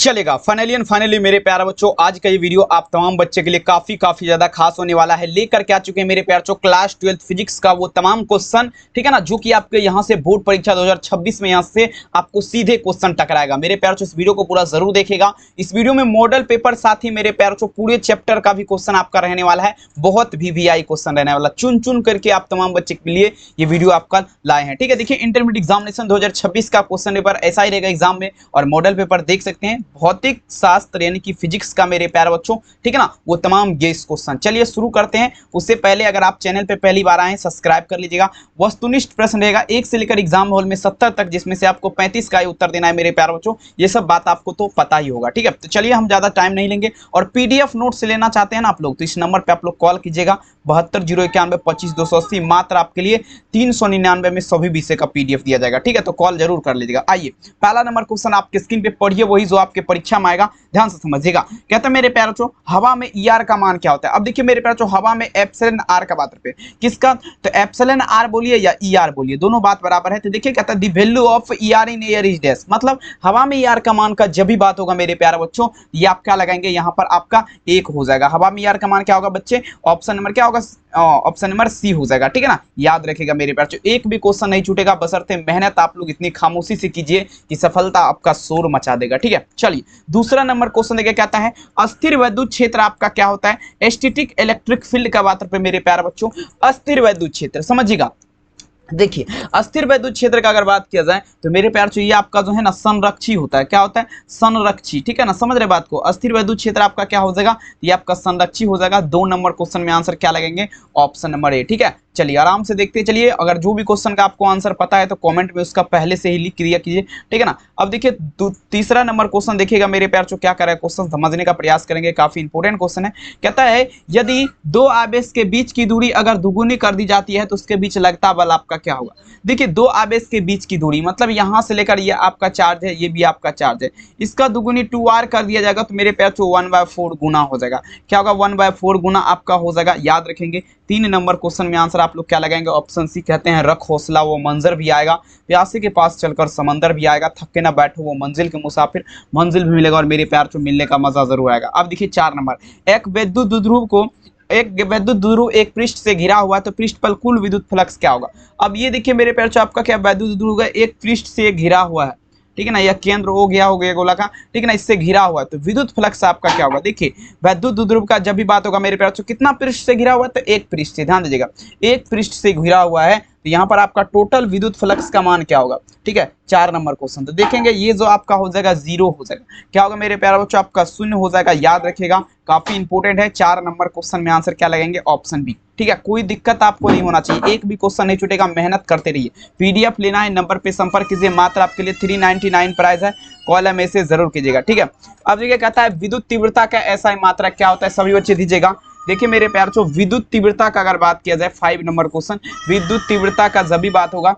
चलेगा। फाइनली मेरे प्यारे बच्चों, आज का ये वीडियो आप तमाम बच्चे के लिए काफी ज्यादा खास होने वाला है। लेकर के आ चुके हैं मेरे प्यारे बच्चों क्लास 12 फिजिक्स का वो तमाम क्वेश्चन, ठीक है ना, जो कि आपके यहाँ से बोर्ड परीक्षा 2026 में यहाँ से आपको सीधे क्वेश्चन टकराएगा। मेरे प्यारे बच्चों इस वीडियो को पूरा जरूर देखिएगा। इस वीडियो में मॉडल पेपर साथ ही मेरे प्यारे बच्चों पूरे चैप्टर का भी क्वेश्चन आपका रहने वाला है। बहुत VVI क्वेश्चन रहने वाला, चुन चुन करके आप तमाम बच्चे के लिए ये वीडियो आपका लाए हैं। ठीक है, देखिए इंटरमीडिएट एग्जामिनेशन 2026 का क्वेश्चन पेपर ऐसा ही रहेगा एग्जाम में, और मॉडल पेपर देख सकते हैं भौतिक शास्त्र यानी कि फिजिक्स का मेरे प्यारे बच्चों, ठीक है ना, वो तमाम गेस क्वेश्चन। चलिए शुरू करते हैं। उससे पहले अगर आप चैनल पे पहली बार आए हैं सब्सक्राइब कर लीजिएगा। वस्तुनिष्ठ प्रश्न रहेगा 1 से लेकर एग्जाम हॉल में 70 तक, जिसमें से आपको 35 का ही उत्तर देना है मेरे प्यारे बच्चों। ये सब बात आपको तो पता ही होगा। ठीक है, तो चलिए हम ज्यादा टाइम नहीं लेंगे। और PDF नोट्स लेना चाहते हैं ना आप लोग, तो इस नंबर पर आप लोग कॉल कीजिएगा 72 091 25 280। मात्र आपके लिए 399 में सभी विषय का PDF दिया जाएगा। ठीक है, तो कॉल जरूर कर लीजिएगा। आइए पहला नंबर क्वेश्चन आपके स्क्रीन पे पढ़िए, वही जो आपके परीक्षा में आएगा, ध्यान से समझिएगा। कहते हैं मेरे प्यारे बच्चों हवा में ER का मान क्या होता है। अब देखिए मेरे प्यारे बच्चों हवा में एप्सिलॉन R का बात पे किसका, तो एप्सिलॉन R बोलिए या ER बोलिए, दोनों बात बराबर है। तो देखिए कहता है the value of ER in air is dash, मतलब हवा में ER का मान का जब भी बात होगा मेरे प्यारे बच्चों, ये आप क्या लगाएंगे यहाँ पर आपका 1 हो जाएगा। हवा में ER का मान क्या होगा बच्चे, ऑप्शन नंबर क्या होगा, ऑप्शन नंबर C हो जाएगा। ठीक है ना, याद रखिएगा मेरे प्यारे बच्चों, एक भी क्वेश्चन नहीं छूटेगा, बशर्ते मेहनत आप लोग इतनी खामोशी से कीजिए कि सफलता आपका शोर मचा देगा। ठीक है, चलिए दूसरा नंबर क्वेश्चन देखिए कहता है अस्थिर वैद्युत क्षेत्र आपका क्या होता है। स्टैटिक इलेक्ट्रिक फील्ड का बात पे मेरे प्यारे बच्चों, अस्थिर वैद्युत क्षेत्र समझिएगा। देखिए अस्थिर वैद्युत क्षेत्र का अगर बात किया जाए तो मेरे प्यार से ये आपका जो है ना संरक्षी होता है। क्या होता है, संरक्षी। ठीक है ना, समझ रहे बात को। अस्थिर वैद्युत क्षेत्र आपका क्या हो जाएगा, ये आपका संरक्षी हो जाएगा। 2 नंबर क्वेश्चन में आंसर क्या लगेंगे, ऑप्शन नंबर A। ठीक है, चलिए आराम से देखते चलिए। अगर जो भी क्वेश्चन का आपको आंसर पता है तो कमेंट में उसका पहले से ही लिख दिया कीजिए। ठीक है ना, अब देखिए तीसरा नंबर क्वेश्चन देखिएगा मेरे प्यार क्या कर रहा है, क्वेश्चन समझने का प्रयास करेंगे, काफी इंपोर्टेंट क्वेश्चन है। कहता है यदि 2 आवेश के बीच की दूरी अगर दुगुनी कर दी जाती है तो उसके बीच लगता बल आपका क्या होगा। देखिए 2 आवेश के बीच की दूरी मतलब यहां से लेकर ये आपका चार्ज है, ये भी आपका चार्ज है, इसका दुगुनी 2R कर दिया जाएगा तो मेरे प्यार 1/4 गुना हो जाएगा। क्या होगा, 1/4 गुना आपका हो जाएगा। याद रखेंगे 3 नंबर क्वेश्चन में आंसर आप लोग क्या लगाएंगे, ऑप्शन C कहते हैं रख हौसला वो मंजर भी आएगा, प्यासे के पास चलकर समंदर भी आएगा, थके ना बैठो वो मंजिल के मुसाफिर, मंजिल भी मिलेगा और मेरे प्यार को मिलने का मजा जरूर आएगा। अब देखिए 4 नंबर, एक वैद्युत द्विध्रुव एक पृष्ठ से घिरा हुआ है तो पृष्ठ पर कुल विद्युत फ्लक्स क्या होगा। अब ये देखिए मेरे प्यार आपका क्या वैद्युत द्विध्रुव है, एक पृष्ठ से घिरा हुआ है, ठीक है ना, यह केंद्र हो गया गोला का, ठीक है ना, इससे घिरा हुआ है तो विद्युत फ्लक्स आपका क्या होगा। देखिए वैद्युत द्विध्रुव का जब भी बात होगा मेरे प्यार कितना पृष्ठ से घिरा हुआ है, तो एक पृष्ठ से, ध्यान दीजिएगा एक पृष्ठ से घिरा हुआ है, तो यहाँ पर आपका टोटल विद्युत फ्लक्स का मान क्या होगा। ठीक है, 4 नंबर क्वेश्चन तो देखेंगे ये जो आपका हो जाएगा 0 हो जाएगा। क्या होगा मेरे प्यारे बच्चों, आपका 0 हो जाएगा। याद रखिएगा काफी इंपोर्टेंट है। 4 नंबर क्वेश्चन में आंसर क्या लगेंगे, ऑप्शन B। ठीक है, कोई दिक्कत आपको नहीं होना चाहिए, एक भी क्वेश्चन नहीं छूटेगा, मेहनत करते रहिए। PDF लेना है नंबर पे संपर्क कीजिए, मात्र आपके लिए 399 प्राइस है, कॉल या मैसेज जरूर कीजिएगा। ठीक है, अब देखिए कहता है विद्युत तीव्रता का SI मात्रक क्या होता है, सभी बच्चे दीजिएगा। देखिए मेरे प्यार चो विद्युत तीव्रता का अगर बात किया जाए 5 नंबर क्वेश्चन, विद्युत तीव्रता का जब भी बात होगा,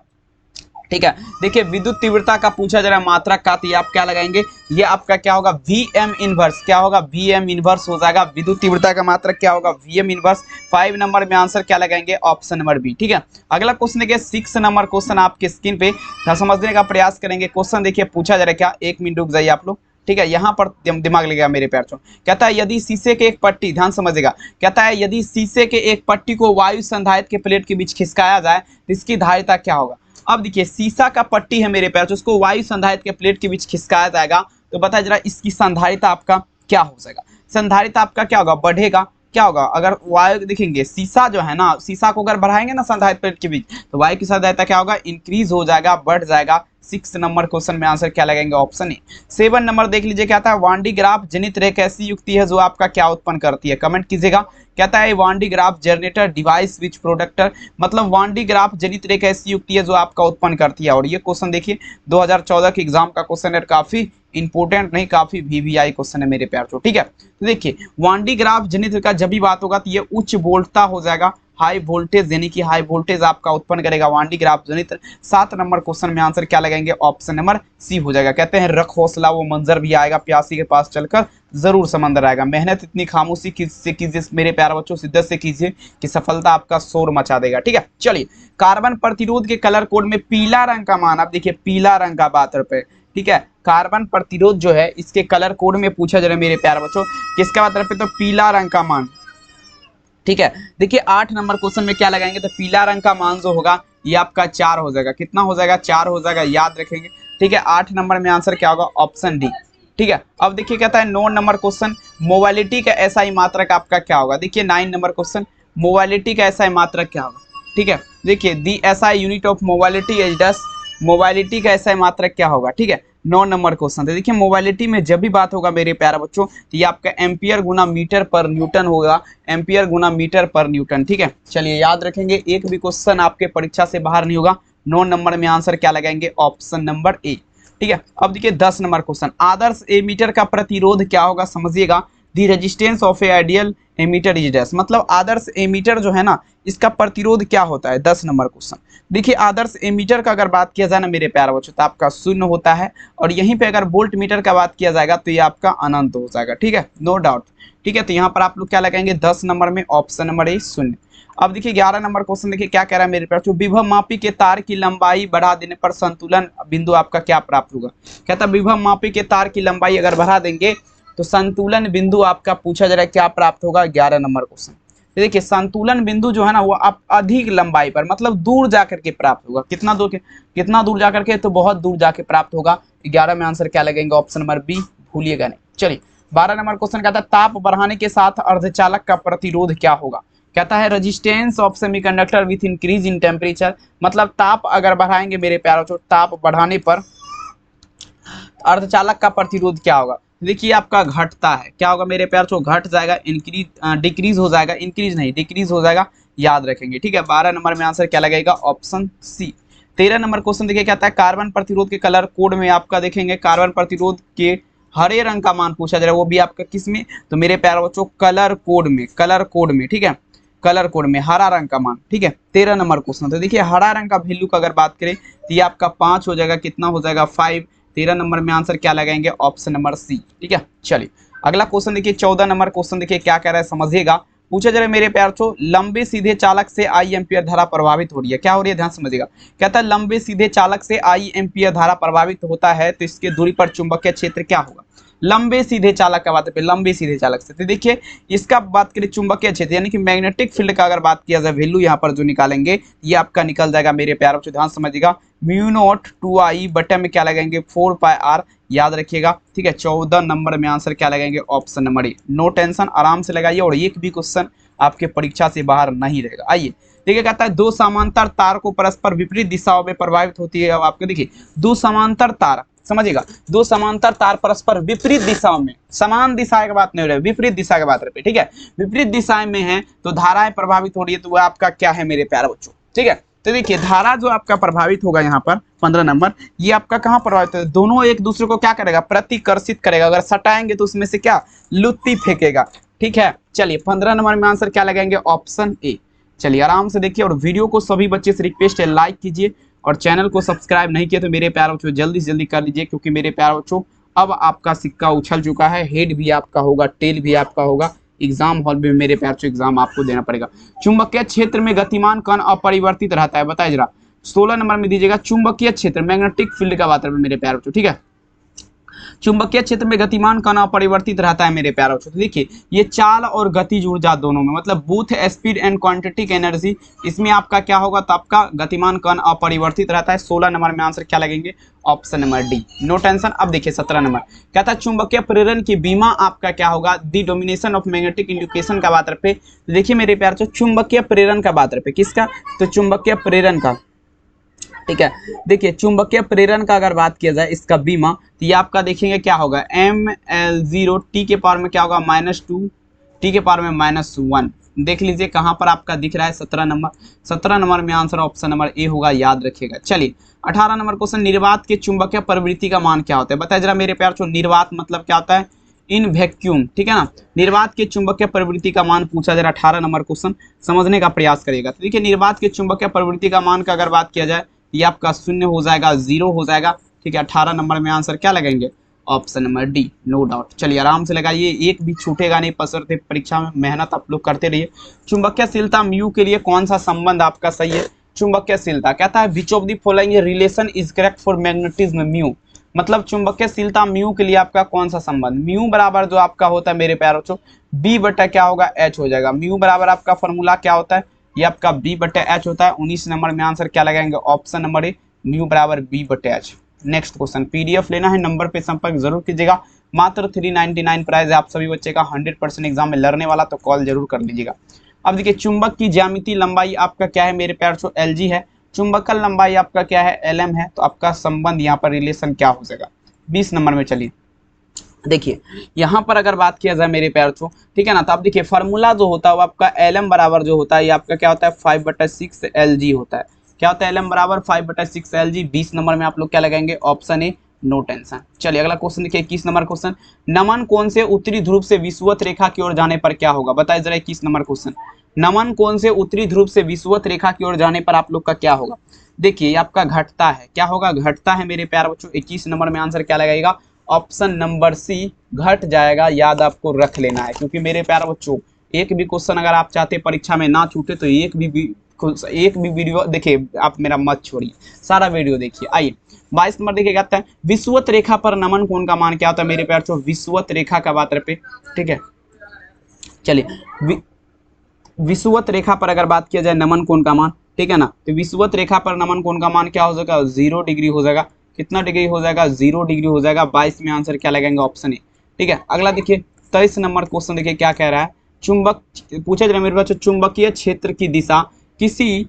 ठीक है, देखिए विद्युत तीव्रता का पूछा जा रहा है मात्रक का, तो ये आप क्या लगाएंगे, ये आपका क्या होगा VM इनवर्स, क्या होगा VM इनवर्स हो जाएगा। विद्युत तीव्रता का मात्रक क्या होगा, VM इनवर्स। 5 नंबर में आंसर क्या लगाएंगे, ऑप्शन नंबर B। ठीक है, अगला क्वेश्चन देखिए 6 नंबर क्वेश्चन आपके स्क्रीन पे समझने का प्रयास करेंगे। क्वेश्चन देखिए पूछा जा रहा है क्या, 1 मिनट रुक जाइए आप लोग। ठीक है, यहाँ पर दिमाग लगेगा मेरे प्यार चो। कहता है यदि शीशे के एक पट्टी, ध्यान समझेगा, कहता है यदि शीशे के एक पट्टी को वायु संधारित के प्लेट के बीच खिसकाया जाए तो इसकी धारिता क्या होगा। अब देखिए शीशा का पट्टी है मेरे प्यार चो, उसको वायु संधारित के प्लेट के बीच खिसकाया जाएगा तो बताया जरा इसकी संधारिता आपका क्या हो जाएगा। संधारिता आपका क्या होगा, बढ़ेगा। क्या होगा, अगर वायु देखेंगे शीशा जो है ना, शीशा को अगर बढ़ाएंगे ना संधारित प्लेट के बीच तो वायु की संधारिता क्या होगा, इंक्रीज हो जाएगा, बढ़ जाएगा। 6 नंबर क्वेश्चन में आंसर क्या लगेंगे, ऑप्शन A। 7 नंबर देख लीजिए, कहता है वान डी ग्राफ जनित रेख ऐसी युक्ति है जो आपका क्या उत्पन्न करती है, कमेंट कीजिएगा। कहता है Van de Graaff generator device which producer, मतलब वान डी ग्राफ जनित रेख ऐसी युक्ति है जो आपका उत्पन्न करती है। और ये क्वेश्चन देखिए 2014 के एग्जाम का क्वेश्चन है, काफी इंपोर्टेंट नहीं काफी VVI क्वेश्चन है मेरे प्यार को। ठीक है, तो देखिए वान डी ग्राफ जनित का जब भी बात होगा तो ये उच्च वोल्टता हो जाएगा, हाई वोल्टेज यानी कि हाई वोल्टेज आपका उत्पन्न करेगा वान डी ग्राफ जनित। 7 नंबर क्वेश्चन में आंसर क्या लगाएंगे, ऑप्शन नंबर C हो जाएगा। कहते हैं रख हौसला वो मंजर भी आएगा, प्यासी के पास चलकर जरूर समंदर आएगा। मेहनत इतनी खामोशी से कीजिए मेरे प्यारे बच्चों, शिद्दत से कीजिए कि सफलता आपका शोर मचा देगा। ठीक है, चलिए कार्बन प्रतिरोध के कलर कोड में पीला रंग का मान, अब देखिए पीला रंग का बात पे, ठीक है, कार्बन प्रतिरोध जो है इसके कलर कोड में पूछा जा रहा है मेरे प्यारे बच्चों, किसके बाद पे तो पीला रंग का मान। ठीक है, देखिए 8 नंबर क्वेश्चन में क्या लगाएंगे, तो पीला रंग का मान जो होगा ये आपका 4 हो जाएगा। कितना हो जाएगा, 4 हो जाएगा, याद रखेंगे। ठीक है, 8 नंबर में आंसर क्या होगा, ऑप्शन डी। ठीक है, अब देखिए कहता है 9 नंबर क्वेश्चन, मोबाइलिटी का एसआई मात्रक आपका क्या होगा। देखिए 9 नंबर क्वेश्चन, मोबाइलिटी का एसआई मात्रक क्या होगा। ठीक है, देखिए the SI unit of mobility is thus, mobility का एसआई मात्रक क्या होगा। ठीक है, 9 नंबर क्वेश्चन। तो देखिए मोबाइलिटी में जब भी बात होगा मेरे प्यारे बच्चों, तो ये आपका एम्पियर गुना मीटर पर न्यूटन होगा, एम्पियर गुना मीटर पर न्यूटन। ठीक है, चलिए याद रखेंगे, एक भी क्वेश्चन आपके परीक्षा से बाहर नहीं होगा। 9 नंबर में आंसर क्या लगाएंगे, ऑप्शन नंबर ए। ठीक है, अब देखिए 10 नंबर क्वेश्चन, आदर्श एमीटर का प्रतिरोध क्या होगा, समझिएगा। The resistance of a ideal ammeter is dash, मतलब आदर्श एमीटर जो है ना इसका प्रतिरोध क्या होता है। 10 नंबर क्वेश्चन, देखिए आदर्श एमीटर का अगर बात किया जाए ना मेरे प्यारे बच्चों, तो आपका शून्य होता है, और यहीं पे अगर वोल्ट मीटर का बात किया जाएगा तो ये आपका अनंत हो जाएगा। ठीक है, नो डाउट। ठीक है, तो यहाँ पर आप लोग क्या लगाएंगे, 10 नंबर में ऑप्शन नंबर ए शून्य। अब देखिए 11 नंबर क्वेश्चन, देखिए क्या कह रहा है मेरे प्यारे बच्चों, विभव मापी के तार की लंबाई बढ़ा देने पर संतुलन बिंदु आपका क्या प्राप्त होगा। कहता है विभव मापी के तार की लंबाई अगर बढ़ा देंगे तो संतुलन बिंदु आपका पूछा जा रहा है क्या प्राप्त होगा, 11 नंबर क्वेश्चन। देखिए संतुलन बिंदु जो है ना वो आप अधिक लंबाई पर, मतलब दूर जाकर के प्राप्त होगा। कितना दूर जाकर के, तो बहुत दूर जाके प्राप्त होगा। 11 में आंसर क्या लगेंगे, ऑप्शन नंबर बी, भूलिएगा नहीं। चलिए 12 नंबर क्वेश्चन कहता है ताप बढ़ाने के साथ अर्धचालक का प्रतिरोध क्या होगा। कहता है resistance of semiconductor with increase in temperature, मतलब ताप अगर बढ़ाएंगे मेरे प्यारे बच्चों, ताप बढ़ाने पर अर्धचालक का प्रतिरोध क्या होगा। देखिए आपका घटता है, क्या होगा मेरे प्यार को, घट जाएगा, इंक्रीज डिक्रीज हो जाएगा, इंक्रीज नहीं डिक्रीज हो जाएगा, याद रखेंगे। ठीक है, 12 नंबर में आंसर क्या लगेगा, ऑप्शन सी। 13 नंबर क्वेश्चन देखिए क्या आता है, कार्बन प्रतिरोध के कलर कोड में आपका देखेंगे कार्बन प्रतिरोध के हरे रंग का मान पूछा जा रहा है, वो भी आपका किस में, तो मेरे प्यारे बच्चों कलर कोड में, कलर कोड में। ठीक है, कलर कोड में हरा रंग का मान। ठीक है, 13 नंबर क्वेश्चन। तो देखिए हरा रंग का वैल्यू का अगर बात करें तो ये आपका 5 हो जाएगा, कितना हो जाएगा, 5। 13 नंबर में आंसर क्या लगाएंगे, ऑप्शन नंबर सी। ठीक है, चलिए अगला क्वेश्चन देखिए 14 नंबर क्वेश्चन, देखिए क्या कह रहा है, समझिएगा। पूछा जा रहा है मेरे प्यार छो, लंबे सीधे चालक से आई एम्पियर धारा प्रभावित हो रही है, क्या हो रही है, ध्यान समझिएगा। कहता है लंबे सीधे चालक से आई एम्पियर धारा प्रभावित होता है तो इसके दूरी पर चुंबकीय क्षेत्र क्या होगा। लंबे सीधे चालक का बात है, लंबे सीधे चालक से, तो देखिए इसका बात करें चुंबकीय क्षेत्र यानी कि मैग्नेटिक फील्ड का अगर बात किया जाए, वैल्यू यहाँ पर जो निकालेंगे ये आपका निकल जाएगा मेरे प्यारे बच्चों, ध्यान समझिएगा। म्यू नॉट 2i बटे में क्या लगाएंगे, 4πr, याद रखिएगा। ठीक है, 14 नंबर में आंसर क्या लगाएंगे, option number A. No tension, आराम से लगाइए, और एक भी क्वेश्चन आपके परीक्षा से बाहर नहीं रहेगा। आइए देखिए कहता है दो समांतर तार को परस्पर विपरीत दिशाओं में प्रभावित होती है। अब आपके देखिए दो समांतर तार, समझिएगा, दो समांतर तार परस्पर विपरीत दिशाओं में, समान दिशा की बात नहीं हो रही है, विपरीत दिशा की बात रही है। ठीक है, विपरीत दिशाएं में है तो धाराएं प्रभावित हो रही है, तो वह आपका क्या है मेरे प्यारे बच्चों। ठीक है, तो देखिए धारा जो आपका प्रभावित होगा यहाँ पर 15 नंबर, ये आपका कहाँ प्रभावित है, दोनों एक दूसरे को क्या करेगा, प्रतिकर्षित करेगा। अगर सटाएंगे तो उसमें से क्या लुत्ती फेंकेगा। ठीक है, चलिए 15 नंबर में आंसर क्या लगाएंगे, ऑप्शन ए। चलिए आराम से देखिए, और वीडियो को सभी बच्चे से रिक्वेस्ट है लाइक कीजिए, और चैनल को सब्सक्राइब नहीं किया तो मेरे प्यारे बच्चों जल्दी से जल्दी कर लीजिए, क्योंकि मेरे प्यारे बच्चों अब आपका सिक्का उछल चुका है, हेड भी आपका होगा, टेल भी आपका होगा, एग्जाम हॉल में मेरे प्यारे बच्चों एग्जाम आपको देना पड़ेगा। चुंबकीय क्षेत्र में गतिमान कण अपरिवर्तित रहता है, बताइए जरा। 16 नंबर में दीजिएगा चुंबकीय क्षेत्र, मैग्नेटिक फील्ड का बात है मेरे प्यारे बच्चों। ठीक है, चुंबकीय क्षेत्र में गतिमान कण अपरिवर्तित रहता है मेरे प्यारे बच्चों। तो देखिए ये चाल और गतिज ऊर्जा दोनों में, मतलब बूथ स्पीड एंड क्वांटिटिक एनर्जी, इसमें आपका क्या होगा, तो आपका गतिमान कण अपरिवर्तित रहता है। 16 नंबर में आंसर क्या लगेंगे, option number D. No tension. अब देखिए 17 नंबर कहता है चुंबकीय प्रेरण की बीमा आपका क्या होगा, दी डोमिनेशन ऑफ मैग्नेटिक इंडिकेशन का बात रहे। देखिए मेरे प्यारे बच्चों चुंबकीय प्रेरण का बात रहे, किसका, तो चुंबकीय प्रेरण का। ठीक है, देखिए चुंबकीय प्रेरण का अगर बात किया जाए इसका बीमा, तो ये आपका देखेंगे क्या होगा, ml0 t के पावर में क्या होगा, -2 t के पावर में -1। देख लीजिए कहाँ पर आपका दिख रहा है, 17 नंबर। 17 नंबर में आंसर ऑप्शन नंबर ए होगा, याद रखिएगा। चलिए 18 नंबर क्वेश्चन, निर्वात के चुंबकीय प्रवृत्ति का मान क्या होता है, बताइए जरा मेरे प्यार। निर्वात मतलब क्या होता है, इन वैक्यूम। ठीक है ना, निर्वात के चुंबकीय प्रवृत्ति का मान पूछा जा रहा है, 18 नंबर क्वेश्चन, समझने का प्रयास करिएगा। तो देखिए निर्वात के चुंबकीय प्रवृत्ति का मान का अगर बात किया जाए, ये आपका 0 हो जाएगा, 0 हो जाएगा। ठीक है, 18 नंबर में आंसर क्या लगेंगे, option number D, no doubt. चलिए आराम से लगाइए, एक भी छूटेगा नहीं, पसरते परीक्षा में मेहनत आप लोग करते रहिए। चुंबकीयशीलता म्यू के लिए कौन सा संबंध आपका सही है, चुंबकीयशीलता कहता है which of the following relation is correct for magnetism mu. मतलब चुंबकीयशीलता म्यू के लिए आपका कौन सा संबंध, म्यू बराबर जो आपका होता है मेरे प्यारे बच्चों बी बटा क्या होगा एच हो जाएगा। म्यू बराबर आपका फॉर्मूला क्या होता है, ये आपका बी बटे एच होता है। 19 नंबर में आंसर क्या लगाएंगे, ऑप्शन नंबर ए म्यू बराबर बी बटे एच। नेक्स्ट क्वेश्चन, पीडीएफ लेना है नंबर पे संपर्क जरूर कीजिएगा, मात्र 399 प्राइस है आप सभी बच्चे का, 100% एग्जाम में लड़ने वाला, तो कॉल जरूर कर लीजिएगा। अब देखिए चुंबक की ज्यामितीय लंबाई आपका क्या है मेरे प्यार से, एल जी है, चुंबकल लंबाई आपका क्या है, एल एम है, तो आपका संबंध यहाँ पर रिलेशन क्या हो जाएगा 20 नंबर में। चलिए देखिए यहाँ पर अगर बात किया जाए मेरे प्यार तो ठीक है ना, तो आप देखिए फार्मूला जो होता है वो आपका एल एम बराबर जो होता है ये आपका क्या होता है 5/6 एल जी होता है। क्या होता है एल एम बराबर 5/6 एल जी। 20 नंबर में आप लोग क्या लगाएंगे, ऑप्शन ए नो टेंशन। चलिए अगला क्वेश्चन देखिए 21 नंबर क्वेश्चन, नमन कोण से उत्तरी ध्रुव से विषुवत रेखा की ओर जाने पर क्या होगा, बताइए जरा 21 नंबर क्वेश्चन, नमन कोण से उत्तरी ध्रुव से विषुवत रेखा की ओर जाने पर आप लोग का क्या होगा। देखिए आपका घटता है, क्या होगा, घटता है मेरे प्यार बच्चों। 21 नंबर में आंसर क्या लगाएगा, ऑप्शन नंबर सी घट जाएगा, याद आपको रख लेना है, क्योंकि मेरे प्यार बच्चों एक भी क्वेश्चन अगर आप चाहते परीक्षा में ना छूटे तो एक भी वीडियो देखिए, आप मेरा मत छोड़िए, सारा वीडियो देखिए। आइए 22 नंबर देखिए कहता है विषुवत रेखा पर नमन कोण का मान क्या होता है मेरे प्यार बच्चों, विषुवत रेखा का बात पे, ठीक है। चलिए विषुवत रेखा पर अगर बात किया जाए नमन कोण का मान, ठीक है ना, तो विषुवत रेखा पर नमन कोण का मान क्या हो जाएगा, 0 डिग्री हो जाएगा। कितना डिग्री हो जाएगा, 0 डिग्री हो जाएगा। 22 में आंसर क्या लगेंगे, ऑप्शन ए, ठीक है। अगला देखिए 23 नंबर क्वेश्चन देखिए क्या कह रहा है, चुंबक पूछा जा रहा है मेरे बच्चों, चुंबकीय क्षेत्र की दिशा किसी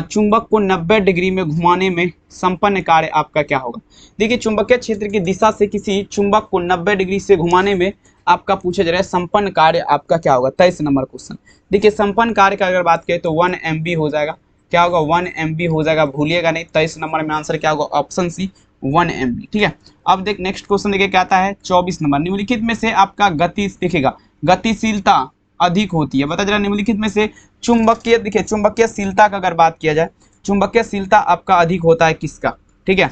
चुंबक को 90 डिग्री में घुमाने में संपन्न कार्य आपका क्या होगा। देखिए चुंबकीय क्षेत्र की दिशा से किसी चुंबक को 90 डिग्री से घुमाने में आपका पूछा जा रहा है संपन्न कार्य आपका क्या होगा। 23 नंबर क्वेश्चन देखिए संपन्न कार्य का अगर बात करें तो 1 MB हो जाएगा, क्या होगा 1 MB हो जाएगा, भूलिएगा नहीं। 23 नंबर में आंसर क्या होगा, ऑप्शन सी 1 MB, ठीक है। अब देख नेक्स्ट क्वेश्चन देखिए क्या आता है 24 नंबर, निम्नलिखित में से आपका गति दिखेगा गतिशीलता अधिक होती है, बता जरा निम्नलिखित में से चुंबकीय, देखिए चुंबकीयशीलता का अगर बात किया जाए, चुंबकीयशीलता आपका अधिक होता है किसका, ठीक है।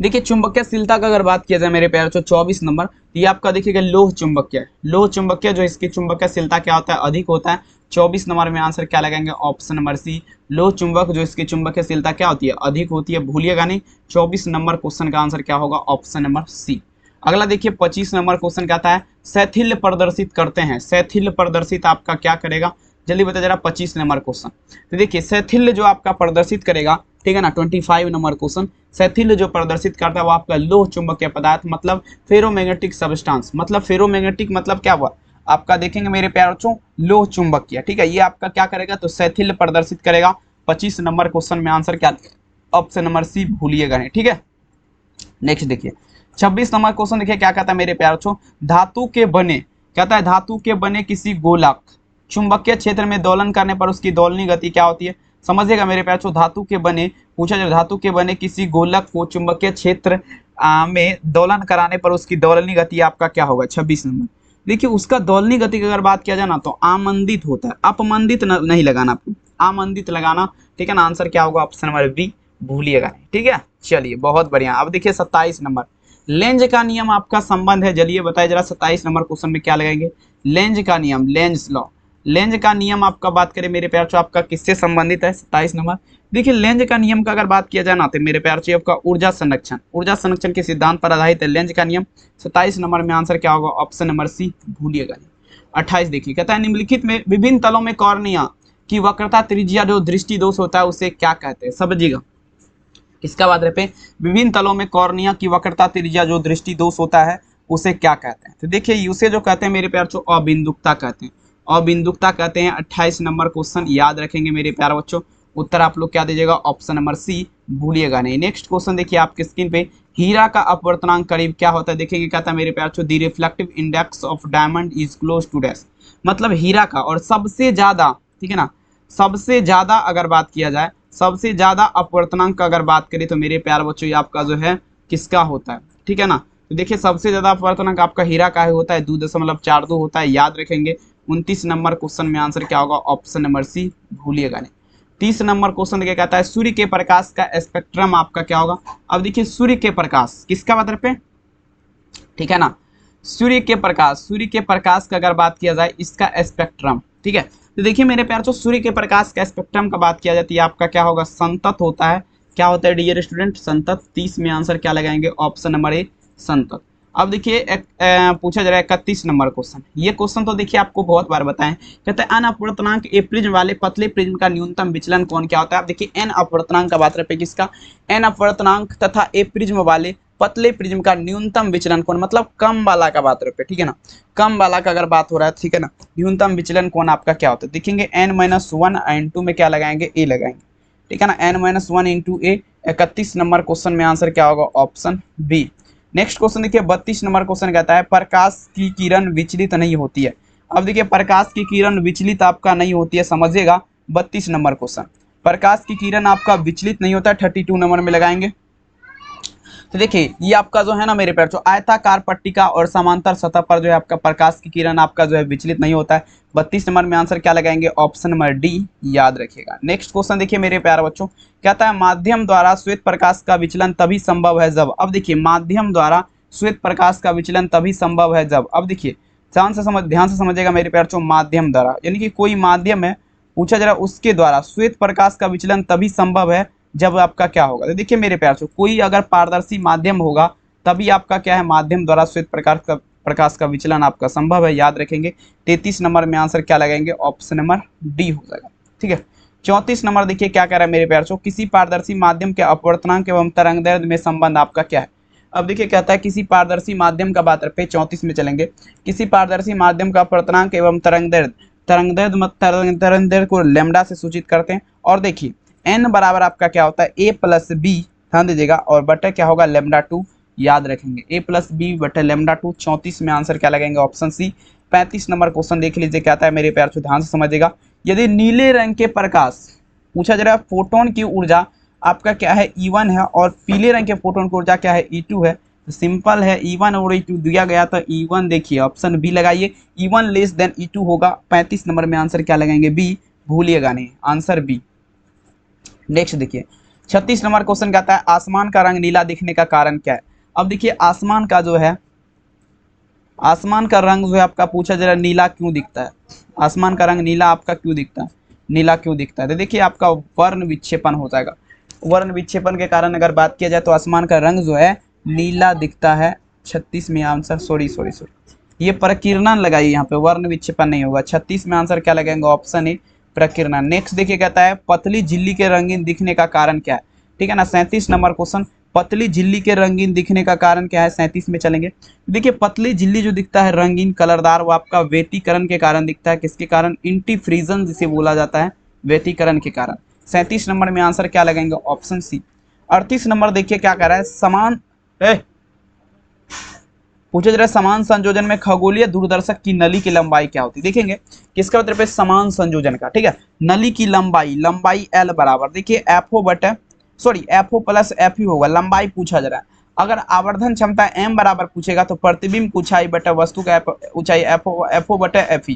देखिए चुंबकीयशीलता का अगर बात किया जाए मेरे प्यारे, 24 नंबर, ये आपका देखिएगा लोह चुंबकीय, लोह चुंबकीय जो इसकी चुंबकीयशीलता क्या होता है, अधिक होता है। 24 नंबर में आंसर क्या लगाएंगे, ऑप्शन नंबर सी लोह चुंबक जो इसकी चुंबकीयशीलता क्या होती है, अधिक होती है, भूलिएगा नहीं। 24 नंबर क्वेश्चन का आंसर क्या होगा, ऑप्शन नंबर सी। अगला देखिए 25 नंबर क्वेश्चन क्या आता है, शैथिल्य प्रदर्शित करते हैं, शैथिल्य प्रदर्शित आपका क्या करेगा, जल्दी बता जरा 25 नंबर क्वेश्चन। तो देखिए शैथिल्य जो आपका प्रदर्शित करेगा, ठीक है ना, 25 नंबर क्वेश्चन, शैथिल्य जो प्रदर्शित करता है वो आपका लोह चुंबकीय पदार्थ, मतलब फेरोमैग्नेटिक सब्सटेंस, मतलब फेरोमैग्नेटिक मतलब क्या हुआ आपका, देखेंगे मेरे प्यारे बच्चों लोह चुंबकीय, ठीक है, ये आपका क्या करेगा, तो शैथिल्य प्रदर्शित करेगा। 25 नंबर क्वेश्चन में आंसर क्या, ऑप्शन नंबर सी, भूलिएगा नहीं, ठीक है। नेक्स्ट देखिए 26 नंबर क्वेश्चन देखिए क्या कहता है मेरे प्यारे बच्चों, धातु के बने, कहता है धातु के बने किसी गोलक चुंबकीय क्षेत्र में दोलन करने पर उसकी दोलनी गति क्या होती है, समझिएगा मेरे प्यारे बच्चों, धातु के बने पूछा जाए, धातु के बने किसी गोलक को चुंबकीय क्षेत्र में दोलन कराने पर उसकी दोलनी गति आपका क्या होगा। 26 नंबर देखिए उसका दोलनी गति की अगर बात किया जाए ना तो आमंदित होता है, अपमंदित नहीं लगाना आपको, आमंदित लगाना, ठीक है ना। आंसर क्या होगा, ऑप्शन नंबर बी, भूलिएगा नहीं, ठीक है। चलिए बहुत बढ़िया। अब देखिए 27 नंबर, लेंज का नियम आपका संबंध है, जलिए बताइए जरा 27 नंबर क्वेश्चन में क्या लगाएंगे, लेंज का नियम, लेंज लॉ, लेंज का नियम आपका बात करें मेरे प्यार, आपका किससे संबंधित है। 27 नंबर देखिए लेंज का नियम का अगर बात किया जाए ना तो मेरे प्यार आपका ऊर्जा संरक्षण, ऊर्जा संरक्षण के सिद्धांत पर आधारित है लेंज का नियम। 27 नंबर में आंसर क्या होगा, ऑप्शन नंबर सी, भूलिएगा नहीं। 28 देखिए कहता है निम्नलिखित में विभिन्न तलों में कॉर्निया की वक्रता त्रिज्या जो दृष्टि दोष होता है उसे क्या कहते हैं, समझिएगा किसका बात रहे, विभिन्न तलों में कॉर्निया की वक्रता त्रिज्या जो दृष्टि दोष होता है उसे क्या कहते हैं। तो देखिए उसे जो कहते हैं मेरे प्यार अबिंदुकता कहते हैं, अबिंदुकता कहते हैं। 28 नंबर क्वेश्चन याद रखेंगे मेरे प्यारे बच्चों, उत्तर आप लोग क्या दीजिएगा, ऑप्शन नंबर सी, भूलिएगा नहीं। नेक्स्ट क्वेश्चन देखिए आपके स्क्रीन पे, हीरा का अपवर्तनांक करीब क्या होता है, देखिए कहता है मेरे प्यारे बच्चों the reflective index of diamond is close to dash, मतलब हीरा का और सबसे ज्यादा, ठीक है ना, सबसे ज्यादा अगर बात किया जाए, सबसे ज्यादा अपवर्तनांक का अगर बात करें तो मेरे प्यारे बच्चों ये आपका जो है किसका होता है, ठीक है ना। तो देखिए सबसे ज्यादा अपवर्तनांक आपका हीरा का होता है, 2.42 होता है, याद रखेंगे। 29 नंबर क्वेश्चन में आंसर क्या होगा, ऑप्शन नंबर सी, भूलिएगा नहीं। 30 नंबर क्वेश्चन देखिए कहता है सूर्य के प्रकाश का स्पेक्ट्रम आपका क्या होगा। अब देखिए सूर्य के प्रकाश किसका बात पे, ठीक है ना, सूर्य के प्रकाश का अगर बात किया जाए इसका स्पेक्ट्रम, ठीक है। तो देखिए मेरे प्यार सूर्य के प्रकाश का स्पेक्ट्रम का बात किया जाती है आपका क्या होगा, संतत होता है, क्या होता है डियर स्टूडेंट? संतत। 30 में आंसर क्या लगाएंगे? ऑप्शन नंबर ए संतत। अब देखिए पूछा जा रहा है 31 नंबर क्वेश्चन। ये क्वेश्चन तो देखिए आपको बहुत बार बताएं। कहते हैं अन अपवर्तनांक ए प्रिज्म वाले पतले प्रिज्म का न्यूनतम विचलन कौन क्या होता है? आप देखिए एन अपवर्तनांक का बात रहे किसका? एन अपवर्तनांक तथा ए प्रिज्म वाले पतले प्रिज्म का न्यूनतम विचलन कौन, मतलब कम वाला का बात रहे, ठीक है ना, कम वाला का अगर बात हो रहा है, ठीक है ना, न्यूनतम विचलन कौन आपका क्या होता है? देखेंगे n-1 इंटू में क्या लगाएंगे? ए लगाएंगे, ठीक है ना, n-1 इंटू ए। 31 नंबर क्वेश्चन में आंसर क्या होगा? Option B. नेक्स्ट क्वेश्चन देखिए 32 नंबर क्वेश्चन कहता है प्रकाश की किरण विचलित नहीं होती है। अब देखिए प्रकाश की किरण विचलित आपका नहीं होती है, समझिएगा। 32 नंबर क्वेश्चन, प्रकाश की किरण आपका विचलित नहीं होता है, 32 नंबर में लगाएंगे। तो देखिए ये आपका जो है ना मेरे प्यारे जो आयताकार पट्टिका और समांतर सतह पर जो है आपका प्रकाश की किरण आपका जो है विचलित नहीं होता है। 32 नंबर में आंसर क्या लगाएंगे? ऑप्शन नंबर डी, याद रखिएगा। नेक्स्ट क्वेश्चन देखिए मेरे प्यारे बच्चों, कहता है माध्यम द्वारा श्वेत प्रकाश का विचलन तभी संभव है जब। अब देखिए माध्यम द्वारा श्वेत प्रकाश का विचलन तभी संभव है जब। अब देखिए ध्यान से समझिएगा मेरे प्यारे बच्चों, माध्यम द्वारा यानी कि कोई माध्यम है, पूछा जरा उसके द्वारा श्वेत प्रकाश का विचलन तभी संभव है जब आपका क्या होगा? तो देखिए मेरे प्यार से कोई अगर पारदर्शी माध्यम होगा तभी आपका क्या है? माध्यम द्वारा श्वेत प्रकाश का विचलन आपका संभव है, याद रखेंगे। 33 नंबर में आंसर क्या लगाएंगे? ऑप्शन नंबर डी हो जाएगा, ठीक है। 34 नंबर देखिए क्या कह रहा है मेरे प्यार से, किसी पारदर्शी माध्यम के अपवर्तनांक एवं तरंगदैर्ध्य में संबंध आपका क्या है? अब देखिए कहता है किसी पारदर्शी माध्यम का बात रहे, 34 में चलेंगे। किसी पारदर्शी माध्यम का अपवर्तनांक एवं तरंगदैर्ध्य को लैम्डा से सूचित करते हैं। और देखिए n बराबर आपका क्या होता है? a प्लस बी, ध्यान दीजिएगा, और बटे क्या होगा? λ2, याद रखेंगे। a प्लस बी बटे λ2। 34 में आंसर क्या लगाएंगे? ऑप्शन सी। 35 नंबर क्वेश्चन देख लीजिए क्या आता है मेरे प्यार से, ध्यान से समझिएगा। यदि नीले रंग के प्रकाश, पूछा जा रहा है फोटोन की ऊर्जा आपका क्या है? E1 है, और पीले रंग के फोटोन की ऊर्जा क्या है? E2 है। तो सिंपल है, E1 और E2 दिया गया तो E1 देखिए ऑप्शन बी लगाइए, E1 लेस देन E2 होगा। 35 नंबर में आंसर क्या लगाएंगे? बी, भूलिएगा नहीं, आंसर बी। नेक्स्ट देखिए 36 नंबर क्वेश्चन कहता है आसमान का रंग नीला दिखने का कारण क्या है? अब देखिए आसमान का जो है, आसमान का रंग जो है आपका पूछा जा रहा है नीला क्यों दिखता है? आसमान का रंग नीला आपका क्यों दिखता है? नीला क्यों दिखता है? तो देखिए आपका वर्ण विक्षेपण हो जाएगा। वर्ण विक्षेपण के कारण अगर बात किया जाए तो आसमान का रंग जो है नीला दिखता है। 36 में आंसर, सॉरी ये प्रकीर्णन लगाइए, यहाँ पे वर्ण विक्षेपण नहीं होगा। 36 में आंसर क्या लगेगा? Option A, प्रकीर्णन। नेक्स्ट देखिए कहता है पतली झिल्ली के रंगीन दिखने का कारण क्या है? ठीक है ना, 37 नंबर क्वेश्चन, पतली झिल्ली के रंगीन दिखने का कारण क्या है? 37 में चलेंगे। देखिए पतली झिल्ली जो दिखता है रंगीन कलरदार, वो आपका व्यतिकरण के कारण दिखता है। किसके कारण? इंटीफ्रीजन जिसे बोला जाता है, व्यतिकरण के कारण। 37 नंबर में आंसर क्या लगेंगे? Option C. 38 नंबर देखिए क्या कह रहा है, समान पूछे जा रहा है समान संयोजन में खगोलीय दूरदर्शक की नली की लंबाई क्या होती है? देखेंगे किसका मतलब है? समान संयोजन का, ठीक है। नली की लंबाई एल बराबर, देखिए एफओ प्लस एफ ही होगा, लंबाई पूछा जा रहा है। अगर आवर्धन क्षमता एम बराबर पूछेगा तो प्रतिबिंब ऊंचाई बटे वस्तु का ऊंचाई एफओ बटे एफ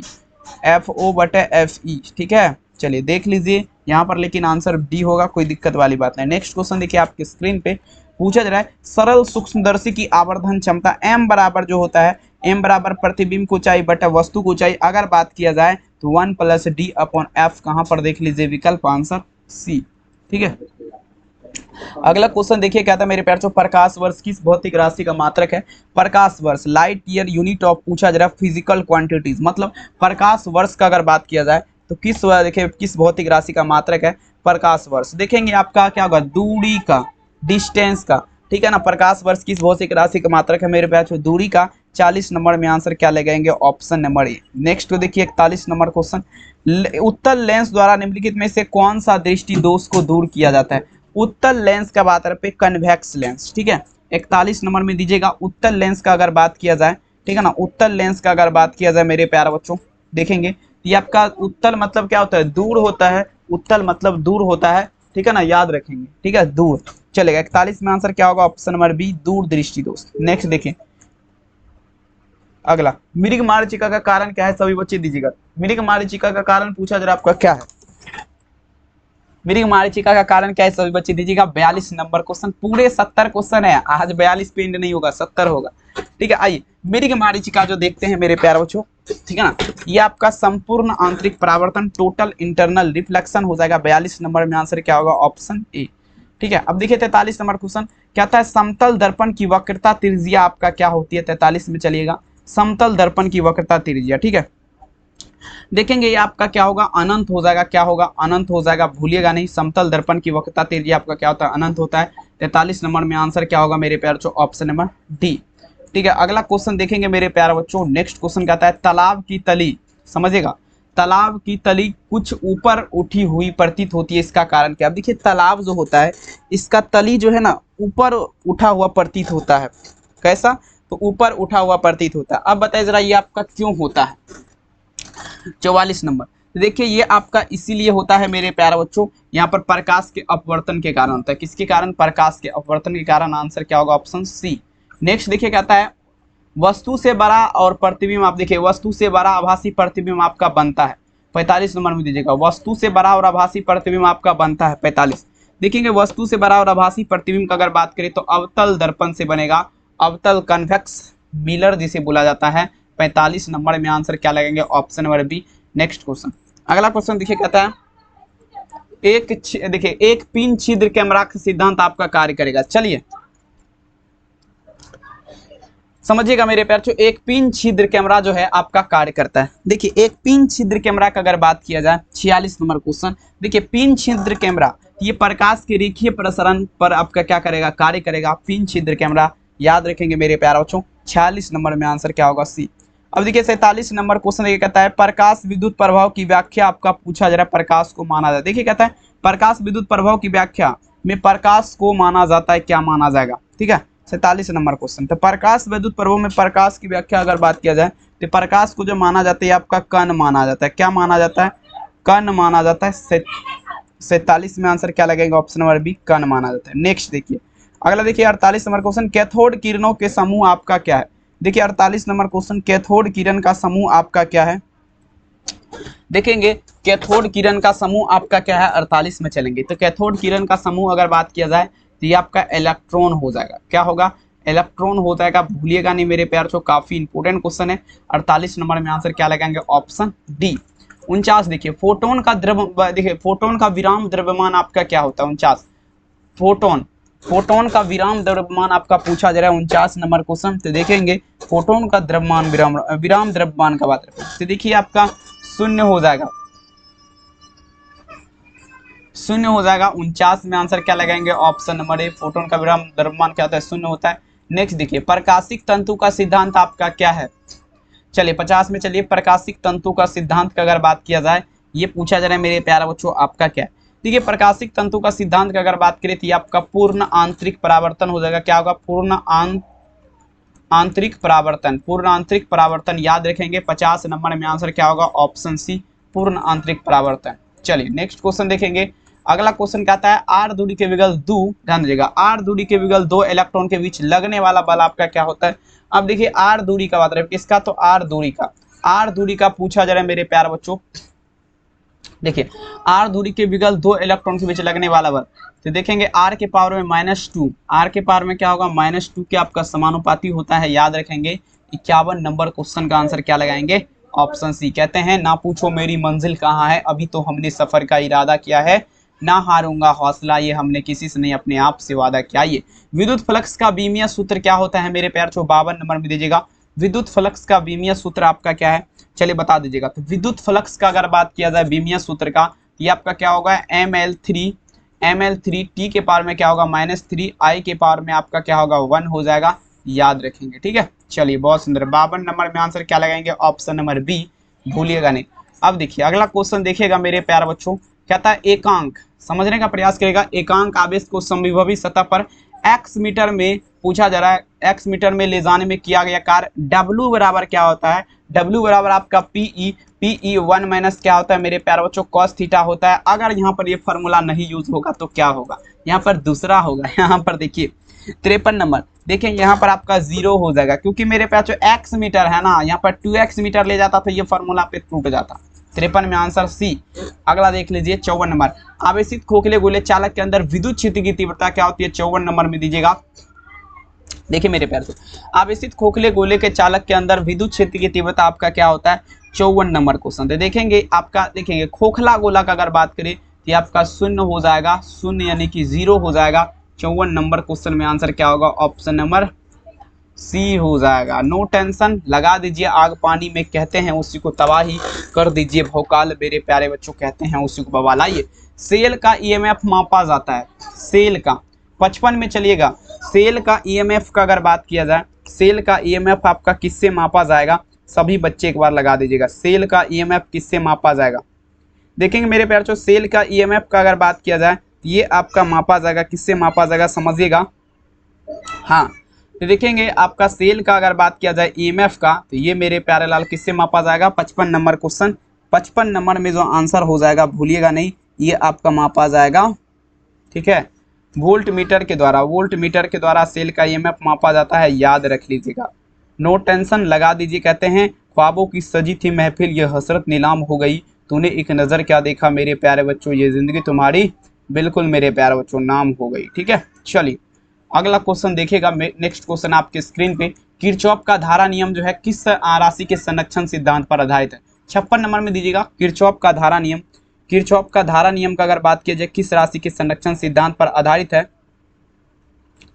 ई, ठीक है। चलिए देख लीजिए यहाँ पर, लेकिन आंसर डी होगा, कोई दिक्कत वाली बात नहीं। नेक्स्ट क्वेश्चन देखिए आपकी स्क्रीन पे पूछा जा रहा है सरल सूक्ष्मदर्शी की आवर्धन क्षमता m बराबर जो होता है, m बराबर प्रतिबिंब की ऊंचाई बटा वस्तु की ऊंचाई, अगर बात किया जाए तो 1 प्लस डी अपॉन एफ। कहाँ पर देख लीजिए विकल्प, आंसर सी, ठीक है। अगला क्वेश्चन देखिए क्या था मेरे प्यार से, प्रकाश वर्ष किस भौतिक राशि का मात्रक है? प्रकाश वर्ष लाइट ईयर यूनिट ऑफ पूछा जा रहा है फिजिकल क्वांटिटीज, मतलब प्रकाश वर्ष का अगर बात किया जाए तो देखिए किस भौतिक राशि का मात्रक है? प्रकाश वर्ष। देखेंगे आपका क्या होगा? दूरी का, डिस्टेंस का, ठीक है ना। प्रकाश वर्ष किस भौतिक राशि का मात्रक है मेरे प्यार? दूरी का। 40 नंबर में आंसर क्या लगाएंगे? ऑप्शन नंबर ए। नेक्स्ट तो देखिए 41 नंबर क्वेश्चन, उत्तल लेंस द्वारा निम्नलिखित में से कौन सा दृष्टि दोष को दूर किया जाता है? उत्तल लेंस का बात पे कन्वेक्स लेंस, ठीक है। 41 नंबर में दीजिएगा उत्तल लेंस का अगर बात किया जाए, ठीक है ना, उत्तल लेंस का अगर बात किया जाए मेरे प्यारे बच्चों, देखेंगे ये आपका उत्तल मतलब क्या होता है? दूर होता है। उत्तल मतलब दूर होता है, ठीक है ना, याद रखेंगे, ठीक है, दूर चलेगा। 41 में आंसर क्या होगा? ऑप्शन नंबर बी, दूर दृष्टि दोष। नेक्स्ट देखें अगला, मृग मारीचिका का कारण क्या है? सभी बच्चे दीजिएगा। मृग मारीचिका का कारण पूछा जरा आपका क्या है? मृग मारीचिका का कारण क्या है? सभी बच्चे दीजिएगा। 42 नंबर क्वेश्चन, पूरे 70 क्वेश्चन है, आज 42 पे एंड नहीं होगा, 70 होगा, ठीक है। आइए मृग मारीचिका जो देखते हैं मेरे प्यारे बच्चों, ठीक है ना, ये आपका संपूर्ण आंतरिक परावर्तन, टोटल इंटरनल रिफ्लेक्शन हो जाएगा। 42 नंबर में आंसर क्या होगा? Option A. ठीक है। अब देखिए 43 नंबर क्वेश्चन कहता है समतल दर्पण की वक्रता त्रिज्या आपका क्या होती है। 43 में चलिएगा, समतल दर्पण की वक्रता त्रिज्या, ठीक है। देखेंगे ये आपका क्या होगा, अनंत हो जाएगा। क्या होगा, अनंत हो जाएगा, भूलिएगा नहीं। समतल दर्पण की वक्रता त्रिज्या आपका क्या होता है, अनंत होता है। 43 नंबर में आंसर क्या होगा मेरे प्यारे बच्चों, ऑप्शन नंबर डी। ठीक है, अगला क्वेश्चन देखेंगे मेरे प्यारे बच्चों। नेक्स्ट क्वेश्चन कहता है तालाब की तली, समझिएगा, तालाब की तली कुछ ऊपर उठी हुई प्रतीत होती है, इसका कारण क्या। अब देखिए तालाब जो होता है इसका तली जो है ना ऊपर उठा हुआ प्रतीत होता है। कैसा, तो ऊपर उठा हुआ प्रतीत होता है। अब बताइए जरा ये आपका क्यों होता है। 44 नंबर, देखिए ये आपका इसीलिए होता है मेरे प्यारे बच्चों, यहाँ पर प्रकाश के अपवर्तन के कारण होता है। किसके कारण, प्रकाश के अपवर्तन के कारण। आंसर क्या होगा, ऑप्शन सी। नेक्स्ट देखिए कहता है वस्तु से बड़ा और प्रतिबिंब, आप देखिए वस्तु से बड़ा आभासी प्रतिबिंब आपका बनता है। 45 नंबर में दीजिएगा, वस्तु से बड़ा और आभासी प्रतिबिंब आपका बनता है 45। देखेंगे वस्तु से बड़ा और आभासी प्रतिबिंब का अगर बात करें तो अवतल दर्पण से बनेगा, अवतल कन्वेक्स मिरर जिसे बोला जाता है। 45 नंबर में आंसर क्या लगेंगे, option number B. Next question, अगला क्वेश्चन देखिए कहता है देखिए एक पिन छिद्र कैमरा का सिद्धांत आपका कार्य करेगा। चलिए समझिएगा मेरे प्यारे बच्चों, एक पिन छिद्र कैमरा जो है आपका कार्य करता है। देखिए एक पिन छिद्र कैमरा का अगर बात किया जाए, 46 नंबर क्वेश्चन, देखिए पिन छिद्र कैमरा ये प्रकाश के रेखीय प्रसरण पर आपका क्या करेगा, कार्य करेगा। पिन छिद्र कैमरा याद रखेंगे मेरे प्यारे बच्चों। 46 नंबर में आंसर क्या होगा, सी। अब देखिए 47 नंबर क्वेश्चन ये कहता है प्रकाश विद्युत प्रभाव की व्याख्या आपका पूछा जा रहा है, प्रकाश को माना जाता है। देखिए कहता है प्रकाश विद्युत प्रभाव की व्याख्या में प्रकाश को माना जाता है, क्या माना जाएगा, ठीक है। 47 नंबर क्वेश्चन, तो प्रकाश विद्युत प्रभाव में प्रकाश की व्याख्या अगर बात किया जाए तो प्रकाश को जो माना जाता है आपका कण माना जाता है। क्या माना जाता है, कण माना जाता है। 47 में आंसर क्या लगेगा, ऑप्शन नंबर बी, कण माना जाता है। नेक्स्ट देखिए अगला, देखिए 48 नंबर क्वेश्चन, कैथोड किरणों के समूह आपका क्या है। देखिए 48 नंबर क्वेश्चन, कैथोड किरण का समूह आपका क्या है। देखेंगे कैथोड किरण का समूह आपका क्या है, 48 में चलेंगे। तो कैथोड किरण का समूह अगर बात किया जाए तो ये आपका इलेक्ट्रॉन हो जाएगा। क्या होगा, इलेक्ट्रॉन हो जाएगा, भूलिएगा नहीं मेरे प्यार छो, काफी इंपोर्टेंट क्वेश्चन है। 48 नंबर में आंसर क्या लगाएंगे, ऑप्शन डी। 49 देखिए फोटोन का देखिए फोटोन का विराम द्रव्यमान आपका क्या होता है, 49। फोटोन का विराम द्रव्यमान आपका पूछा जा रहा है 49 नंबर क्वेश्चन। तो देखेंगे फोटोन का द्रव्यमान विराम द्रव्यमान का बात रखें तो देखिए आपका शून्य हो जाएगा, शून्य हो जाएगा। 49 में आंसर क्या लगाएंगे, ऑप्शन नंबर ए, फोटोन का विराम द्रव्यमान क्या होता है, शून्य होता है। नेक्स्ट देखिए प्रकाशिक तंतु का सिद्धांत आपका क्या है। चलिए 50 में चलिए प्रकाशिक तंतु का सिद्धांत का अगर बात किया जाए, ये पूछा जा रहा है मेरे प्यारे बच्चों आपका क्या है। देखिए प्रकाशिक तंतु का सिद्धांत का अगर बात करें तो आपका पूर्ण आंतरिक परावर्तन हो जाएगा। क्या होगा, पूर्ण आंतरिक परावर्तन, पूर्ण आंतरिक परावर्तन याद रखेंगे। 50 नंबर में आंसर क्या होगा, ऑप्शन सी, पूर्ण आंतरिक परावर्तन। चलिए नेक्स्ट क्वेश्चन देखेंगे। अगला क्वेश्चन कहता है आर दूरी के विगल ध्यान दीजिएगा, आर दूरी के विगल दो इलेक्ट्रॉन के बीच लगने वाला बल आपका क्या होता है। अब देखिए आर दूरी का बात रहे किसका, तो आर दूरी का पूछा जा रहा है मेरे प्यारे बच्चों। देखिए आर दूरी के विगल दो इलेक्ट्रॉन के बीच लगने वाला बल, तो देखेंगे आर के पावर में -2, आर के पावर में क्या होगा, -2 के आपका समानुपाती होता है। याद रखेंगे 51 नंबर क्वेश्चन का आंसर क्या लगाएंगे, ऑप्शन सी। कहते हैं ना पूछो मेरी मंजिल कहाँ है, अभी तो हमने सफर का इरादा किया है, ना हारूंगा हौसला ये हमने किसी से नहीं अपने आप से वादा किया। ये विद्युत फ्लक्स का बीमीय सूत्र क्या होता है मेरे प्यार छो, 52 नंबर में दीजिएगा। विद्युत फ्लक्स का बीमीय सूत्र आपका क्या है, चलिए बता दीजिएगा। तो विद्युत फ्लक्स का अगर बात किया जाए बीमीय सूत्र का, ये आपका क्या होगा, ml3 t के पावर में क्या होगा -3, i के पावर में आपका क्या होगा 1 हो जाएगा। याद रखेंगे, ठीक है। चलिए बहुत सुंदर, 52 नंबर में आंसर क्या लगाएंगे, ऑप्शन नंबर बी, भूलिएगा नहीं। अब देखिए अगला क्वेश्चन देखिएगा मेरे प्यारे बच्चों, कहता है एकांक समझने का प्रयास करेगा। एकांक आवेश को समविभवी सतह पर x मीटर में पूछा जा रहा है, x मीटर में ले जाने में किया गया कार्य W बराबर क्या होता है, W बराबर आपका PE 1 माइनस क्या होता है मेरे प्यारे बच्चों, cos थीटा होता है। अगर यहाँ पर ये फॉर्मूला नहीं यूज होगा तो क्या होगा, यहाँ पर दूसरा होगा। यहाँ पर देखिए 53 नंबर, देखें यहाँ पर आपका 0 हो जाएगा, क्योंकि मेरे पास जो x मीटर है ना, यहाँ पर 2x मीटर ले जाता तो ये फॉर्मूला पे टूट जाता। 53 में आंसर सी। अगला देख लीजिए 54 नंबर, आवेशित खोखले गोले चालक के अंदर विद्युत क्षेत्र की तीव्रता क्या होती है, 54 नंबर में दीजिएगा। देखिए मेरे प्यारे, आवेशित खोखले गोले के चालक के अंदर विद्युत क्षेत्र की तीव्रता आपका क्या होता है, 54 नंबर क्वेश्चन। तो देखेंगे आपका, देखेंगे खोखला गोला का अगर बात करें ये आपका शून्य हो जाएगा, शून्य यानी कि 0 हो जाएगा। 54 नंबर क्वेश्चन में आंसर क्या होगा, ऑप्शन नंबर सी हो जाएगा। नो टेंशन, लगा दीजिए आग पानी में, कहते हैं उसी को तबाही कर दीजिए भौकाल मेरे प्यारे बच्चों, कहते हैं उसी को बवाल। आइए, सेल का ईएमएफ मापा जाता है, सेल का 55 में चलिएगा। सेल का ईएमएफ का अगर बात किया जाए, सेल का ईएमएफ आपका किससे मापा जाएगा, सभी बच्चे एक बार लगा दीजिएगा, सेल का ईएमएफ किससे मापा जाएगा। देखेंगे मेरे प्यारे बच्चों, सेल का ईएमएफ का अगर बात किया जाए, ये आपका मापा जाएगा, किससे मापा जाएगा समझिएगा। हाँ, तो देखेंगे आपका सेल का अगर बात किया जाए ईएमएफ का, तो ये मेरे प्यारे लाल किससे मापा जाएगा, 55 नंबर क्वेश्चन, 55 नंबर में जो आंसर हो जाएगा भूलिएगा नहीं, ये आपका मापा जाएगा, ठीक है, वोल्ट मीटर के द्वारा। वोल्ट मीटर के द्वारा सेल का ईएमएफ मापा जाता है, याद रख लीजिएगा। नो टेंशन, लगा दीजिए। कहते हैं ख्वाबों की सजी थी महफिल, ये हसरत नीलाम हो गई, तूने एक नज़र क्या देखा मेरे प्यारे बच्चों, ये जिंदगी तुम्हारी बिल्कुल मेरे प्यारे बच्चों नाम हो गई। ठीक है, चलिए अगला क्वेश्चन देखिएगा। नेक्स्ट क्वेश्चन आपके स्क्रीन पे, किरचॉफ का धारा नियम जो है किस राशि के संरक्षण सिद्धांत पर आधारित है। 56 नंबर में दीजिएगा, किरचॉफ का धारा नियम, किरचॉफ का धारा नियम का अगर बात किया जाए किस राशि के संरक्षण सिद्धांत पर आधारित है।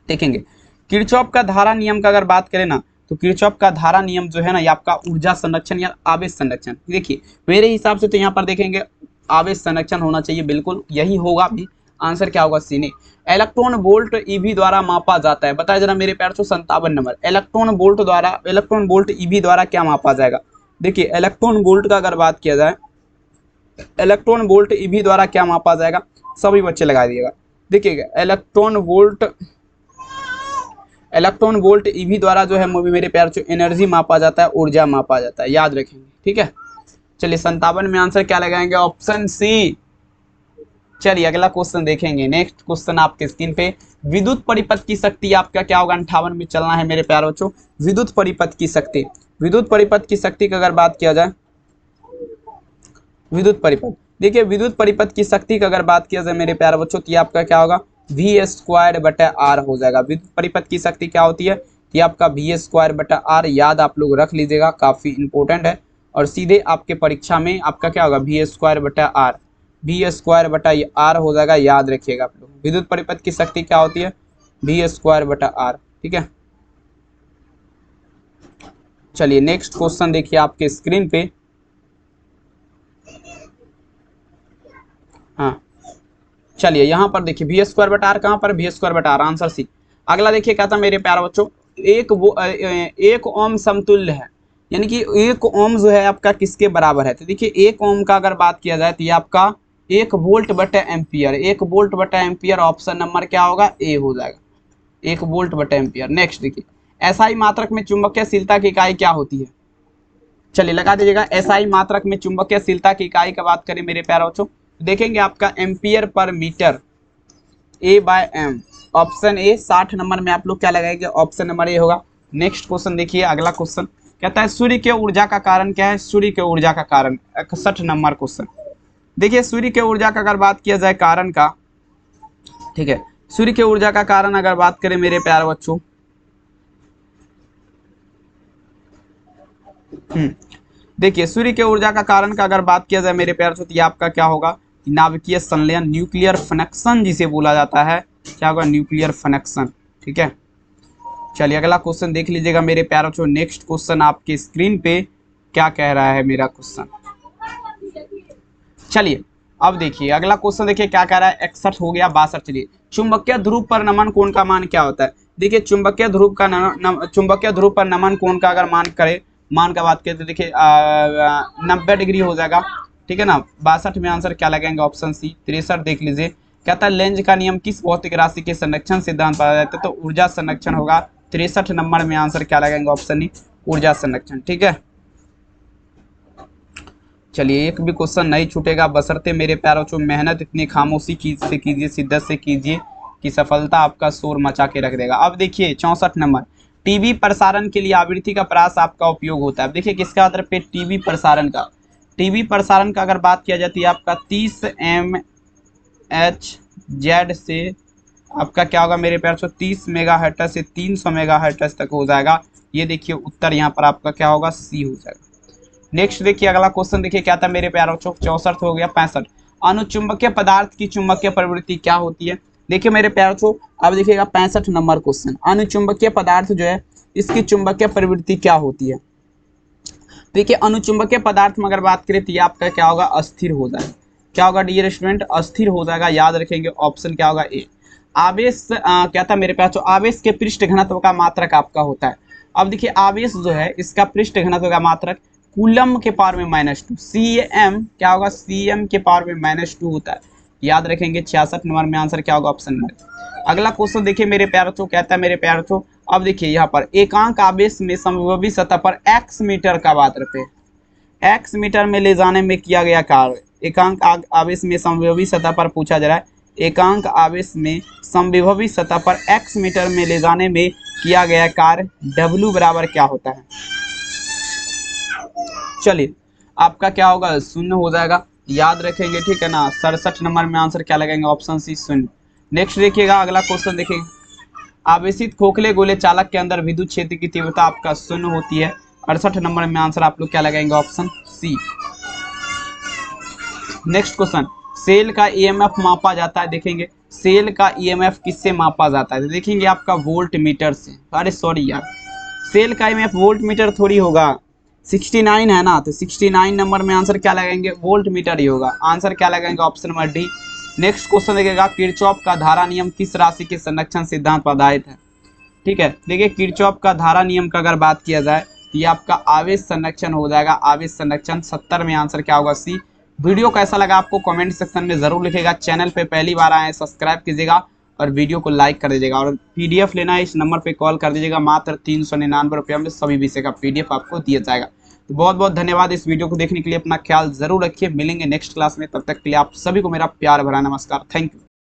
देखेंगे किरचॉफ का धारा नियम का अगर बात करें ना, तो किरचॉफ का धारा नियम जो है ना, ये आपका ऊर्जा संरक्षण या आवेश संरक्षण, देखिए मेरे हिसाब से तो यहाँ पर देखेंगे आवेश संरक्षण होना चाहिए, बिल्कुल यही होगा भी। आंसर क्या होगा, सी ने। इलेक्ट्रॉन वोल्ट ईवी द्वारा मापा जाता है, बताया जरा मेरे प्यार से। 57 नंबर, इलेक्ट्रॉन वोल्ट ईवी द्वारा क्या मापा जाएगा। देखिए इलेक्ट्रॉन वोल्ट का अगर बात किया जाए, इलेक्ट्रॉन वोल्ट ईवी द्वारा क्या मापा जाएगा, सभी बच्चे लगा दिएगा। देखिएगा इलेक्ट्रॉन वोल्ट ईवी द्वारा जो है मेरे प्यार से एनर्जी मापा जाता है, ऊर्जा मापा जाता है, याद रखेंगे। ठीक है, चलिए 57 में आंसर क्या लगाएंगे, ऑप्शन सी। चलिए अगला क्वेश्चन देखेंगे। नेक्स्ट क्वेश्चन आपके स्क्रीन पे, विद्युत परिपथ की शक्ति आपका क्या होगा, 58 में चलना है मेरे प्यारे बच्चों। विद्युत परिपथ की शक्ति, विद्युत परिपथ की शक्ति की अगर बात किया जाए, विद्युत परिपथ, देखिए विद्युत परिपथ की शक्ति की अगर बात किया जाए मेरे प्यारे बच्चों, तो ये आपका क्या होगा, V²/R हो जाएगा। विद्युत परिपथ की शक्ति क्या होती है, ये आपका V²/R, याद आप लोग रख लीजिएगा, काफी इंपॉर्टेंट है। और सीधे आपके परीक्षा में आपका क्या होगा, V²/R, V²/R हो जाएगा, याद रखिएगा आप लोग। विद्युत परिपथ की शक्ति क्या होती है, V²/R। ठीक है, चलिए नेक्स्ट क्वेश्चन देखिए आपके स्क्रीन पे। हाँ, चलिए यहाँ पर देखिए V²/R, कहाँ पर V²/R, आंसर सी। अगला देखिए क्या था मेरे प्यारे बच्चों, एक ओम समतुल्य है, यानी कि 1 ओम जो है आपका किसके बराबर है। तो देखिए 1 ओम का अगर बात किया जाए तो ये आपका 1 वोल्ट/एम्पियर, 1 वोल्ट/एम्पियर, ऑप्शन नंबर क्या होगा, ए हो जाएगा, 1 वोल्ट/एम्पियर। नेक्स्ट देखिए, एसआई मात्रक में चुंबकीयशीलता की इकाई क्या होती है। चलिए लगा दीजिएगा, एसआई मात्रक में चुंबकीयशीलता की इकाई का बात करें मेरे प्यारे बच्चों, देखेंगे आपका ampere per metre, A/m, option A. 60 number में आप लोग क्या लगाएंगे, ऑप्शन नंबर ए होगा। नेक्स्ट क्वेश्चन देखिए, अगला क्वेश्चन कहता है सूर्य के ऊर्जा का कारण क्या है, सूर्य के ऊर्जा का कारण, 61 नंबर क्वेश्चन। देखिए सूर्य के ऊर्जा का अगर बात किया जाए कारण का, ठीक है, सूर्य के ऊर्जा का कारण अगर बात करें मेरे प्यारे बच्चों, देखिए सूर्य के ऊर्जा का कारण का अगर बात किया जाए मेरे प्यारे बच्चों, तो ये आपका क्या होगा, नाभिकीय संलयन, न्यूक्लियर फनक्शन जिसे बोला जाता है, क्या होगा, न्यूक्लियर फनक्शन। ठीक है, चलिए अगला क्वेश्चन देख लीजिएगा मेरे प्यारे बच्चों। नेक्स्ट क्वेश्चन आपके स्क्रीन पे क्या कह रहा है मेरा क्वेश्चन। चलिए अब देखिए अगला क्वेश्चन, देखिए क्या कह रहा है, 61 हो गया, 62। चलिए चुंबकीय ध्रुव पर नमन कोण का मान क्या होता है। देखिए चुंबकीय ध्रुव पर नमन कोण का अगर मान का बात करें तो देखिए 90 डिग्री हो जाएगा। ठीक है ना, 62 में आंसर क्या लगेंगे, ऑप्शन सी। 63 देख लीजिए, कहता है लेंज का नियम किस भौतिक राशि के संरक्षण सिद्धांत पर आधारित है, तो ऊर्जा संरक्षण होगा। 63 नंबर में आंसर क्या लगेंगे, ऑप्शन ई, ऊर्जा संरक्षण। ठीक है, चलिए एक भी क्वेश्चन नहीं छूटेगा, बशर्ते मेरे प्यारों को मेहनत इतनी खामोशी से कीजिए, शिद्दत से कीजिए कि सफलता आपका शोर मचा के रख देगा। अब देखिए 64 नंबर, टीवी प्रसारण के लिए आवृत्ति का प्रास आपका उपयोग होता है। देखिए किसका आधार पे, टीवी प्रसारण का। टीवी प्रसारण का अगर बात किया जाती है आपका 30 MHz से आपका क्या होगा मेरे प्यार से, 30 मेगाहर्ट्ज से 300 मेगाहर्ट्ज तक हो जाएगा। ये देखिए उत्तर यहाँ पर आपका क्या होगा, सी हो जाएगा। नेक्स्ट देखिए अगला क्वेश्चन, देखिए क्या था मेरे प्यारों, 64 हो गया। 65, अनुचुंबकीय पदार्थ की चुंबकीय प्रवृत्ति क्या होती है। देखिए मेरे प्यारे बच्चों, अब देखिएगा 65 नंबर क्वेश्चन, अनुचुंबकीय पदार्थ जो है इसकी चुंबकीय प्रवृत्ति क्या होती है। देखिए अनुचुंबकीय पदार्थ में अगर बात करें तो ये आपका क्या होगा, अस्थिर हो जाएगा। क्या होगा डियर स्टूडेंट, अस्थिर हो जाएगा। याद रखेंगे ऑप्शन क्या होगा ए। आवेश क्या था मेरे प्यारे, आवेश के पृष्ठ घनत्व का मात्रक आपका होता है। अब देखिए आवेश जो है इसका पृष्ठ घनत्व का मात्रक कूलम के पावर में -2, cm क्या होगा, cm के पावर में -2 होता है। याद रखेंगे 66 नंबर में आंसर क्या होगा, ऑप्शन नंबर। अगला क्वेश्चन देखिए मेरे प्यारे बच्चों, कहता है मेरे प्यारे बच्चों, अब देखिए यहाँ पर एकांक आवेश में समविभवी सतह पर x मीटर का मात्रक है, x मीटर में ले जाने में किया गया कार्य। एकांक आवेश में समविभवी सतह पर पूछा जा रहा है, एकांक आवेश में समविभवी सतह पर x मीटर में ले जाने में किया गया कार्य W बराबर क्या होता है। चलिए आपका क्या होगा, शून्य हो जाएगा। याद रखेंगे, ठीक है ना। 67 नंबर में आंसर क्या लगेंगे, ऑप्शन सी शून्य। नेक्स्ट देखिएगा अगला क्वेश्चन देखेंगे, आवेशित खोखले गोले चालक के अंदर विद्युत क्षेत्र की तीव्रता आपका शून्य होती है। 68 नंबर में आंसर आप लोग क्या लगाएंगे, option C. Next question, cell का ईएमएफ मापा जाता है। देखेंगे सेल का ईएमएफ किससे मापा जाता है, देखेंगे आपका वोल्ट मीटर से। अरे सॉरी यार, सेल का ईएमएफ वोल्ट मीटर थोड़ी होगा, 69 है ना, तो 69 नंबर में आंसर क्या लगाएंगे, वोल्ट मीटर ही होगा। आंसर क्या लगाएंगे, option number D. Next question देखिएगा, किरचॉफ का धारा नियम किस राशि के संरक्षण सिद्धांत पर आधारित है। ठीक है, देखिए किरचॉफ का धारा नियम का अगर बात किया जाए तो ये आपका आवेश संरक्षण हो जाएगा, आवेश संरक्षण। 70 में आंसर क्या होगा, सी। वीडियो कैसा लगा आपको कमेंट सेक्शन में जरूर लिखिएगा। चैनल पे पहली बार आए सब्सक्राइब कीजिएगा और वीडियो को लाइक कर दीजिएगा। और पीडीएफ लेना है इस नंबर पे कॉल कर दीजिएगा, मात्र 399 रुपये में सभी विषय का पीडीएफ आपको दिया जाएगा। तो बहुत बहुत धन्यवाद इस वीडियो को देखने के लिए। अपना ख्याल जरूर रखिए, मिलेंगे नेक्स्ट क्लास में, तब तक के लिए आप सभी को मेरा प्यार भरा नमस्कार, थैंक यू।